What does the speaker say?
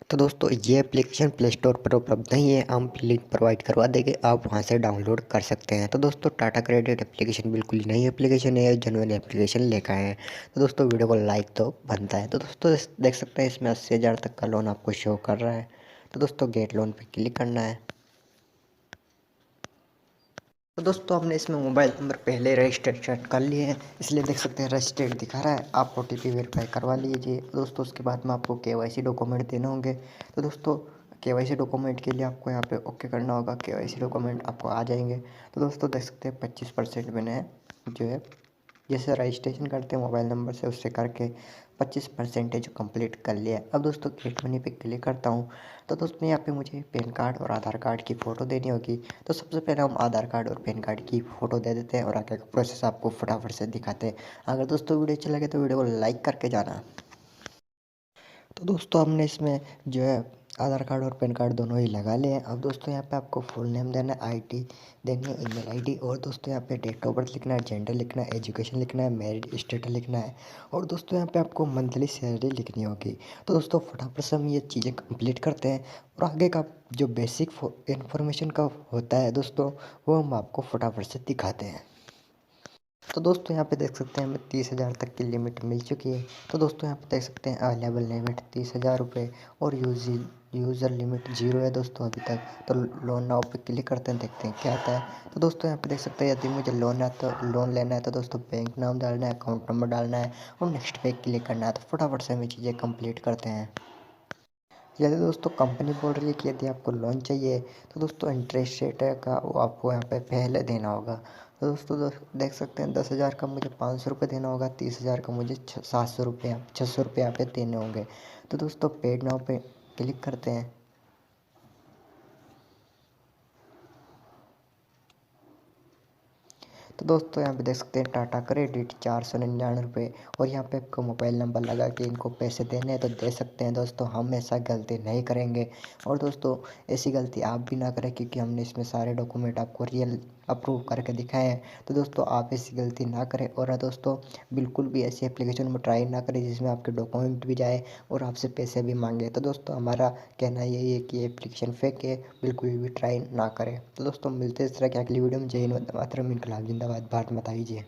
तो दोस्तों ये एप्लीकेशन प्ले स्टोर पर उपलब्ध नहीं है। हम लिंक प्रोवाइड करवा देंगे, आप वहां से डाउनलोड कर सकते हैं। तो दोस्तों टाटा क्रेडिट एप्लीकेशन बिल्कुल ही नई एप्लीकेशन है, जेन्युइन एप्लीकेशन लेकर आए हैं। तो दोस्तों वीडियो को लाइक तो बनता है। तो दोस्तों देख सकते हैं इसमें 80,000 तक का लोन आपको शो कर रहा है। तो दोस्तों गेट लोन पर क्लिक करना है। तो दोस्तों हमने इसमें मोबाइल नंबर पहले रजिस्ट्रेशन कर लिए हैं, इसलिए देख सकते हैं रजिस्टर्ड दिखा रहा है। आप ओटीपी वेरीफाई करवा लीजिए। दोस्तों उसके बाद में आपको केवाईसी डॉक्यूमेंट देने होंगे। तो दोस्तों केवाईसी डॉक्यूमेंट के लिए आपको यहाँ पे ओके करना होगा। केवाईसी डॉक्यूमेंट आपको आ जाएंगे। तो दोस्तों देख सकते हैं 25% मैंने जो है जैसे रजिस्ट्रेशन करते हैं मोबाइल नंबर से, उससे करके 25% कंप्लीट कर लिया। अब दोस्तों गेट मनी पे क्लिक करता हूँ। तो दोस्तों यहाँ पे मुझे पैन कार्ड और आधार कार्ड की फ़ोटो देनी होगी। तो सबसे पहले हम आधार कार्ड और पैन कार्ड की फ़ोटो दे देते हैं और आगे का प्रोसेस आपको फटाफट से दिखाते हैं। अगर दोस्तों वीडियो अच्छा लगे तो वीडियो को लाइक करके जाना। तो दोस्तों हमने इसमें जो है आधार कार्ड और पैन कार्ड दोनों ही लगा लिए हैं। अब दोस्तों यहाँ पे आपको फुल नेम देना है, आईडी देनी है, ईमेल आईडी, और दोस्तों यहाँ पे डेट ऑफ बर्थ लिखना है, जेंडर लिखना है, एजुकेशन लिखना है, मैरिड स्टेटस लिखना है, और दोस्तों यहाँ पे आपको मंथली सैलरी लिखनी होगी। तो दोस्तों फटाफट से हम ये चीज़ें कंप्लीट करते हैं और आगे का जो बेसिक इन्फॉर्मेशन का होता है दोस्तों, वो हम आपको फटाफट से दिखाते हैं। तो दोस्तों यहाँ पे देख सकते हैं हमें 30,000 तक की लिमिट मिल चुकी है। तो दोस्तों यहाँ पे देख सकते हैं अवेलेबल लिमिट 30,000 रुपये और यूज़र लिमिट 0 है दोस्तों अभी तक। तो लोन नाउ पे क्लिक करते हैं, देखते हैं क्या आता है। तो दोस्तों यहाँ पे देख सकते हैं यदि मुझे लोन लेना है तो दोस्तों बैंक नाम डालना है, अकाउंट नंबर डालना है और नेक्स्ट पे क्लिक करना है। तो फटाफट से हमें चीज़ें कंप्लीट करते हैं। यदि दोस्तों कंपनी बोल रही है कि यदि आपको लोन चाहिए तो दोस्तों इंटरेस्ट रेट है का वो आपको यहाँ पे पहले देना होगा। तो दोस्तों देख सकते हैं 10,000 का मुझे 500 रुपये देना होगा, 30,000 का मुझे 700 रुपये 600 रुपये यहाँ पे देने होंगे। तो दोस्तों पेड नाउ पे क्लिक करते हैं। तो दोस्तों यहाँ पे देख सकते हैं टाटा क्रेडिट 499 रुपये, और यहाँ पे आपको मोबाइल नंबर लगा के इनको पैसे देने हैं तो दे सकते हैं। दोस्तों हम ऐसा गलती नहीं करेंगे, और दोस्तों ऐसी गलती आप भी ना करें, क्योंकि हमने इसमें सारे डॉक्यूमेंट आपको रियल अप्रूव करके दिखाए हैं। तो दोस्तों आप ऐसी गलती ना करें, और दोस्तों बिल्कुल भी ऐसी एप्लीकेशन में ट्राई ना करें जिसमें आपके डॉक्यूमेंट भी जाए और आपसे पैसे भी मांगे। तो दोस्तों हमारा कहना यही है कि एप्लीकेशन फेक है, बिल्कुल भी ट्राई ना करें। तो दोस्तों मिलते हैं इस तरह की अगली वीडियो में। जय हिंद, वंदे मातरम, इनकलाब जिंदाबाद, भारत माता की जय।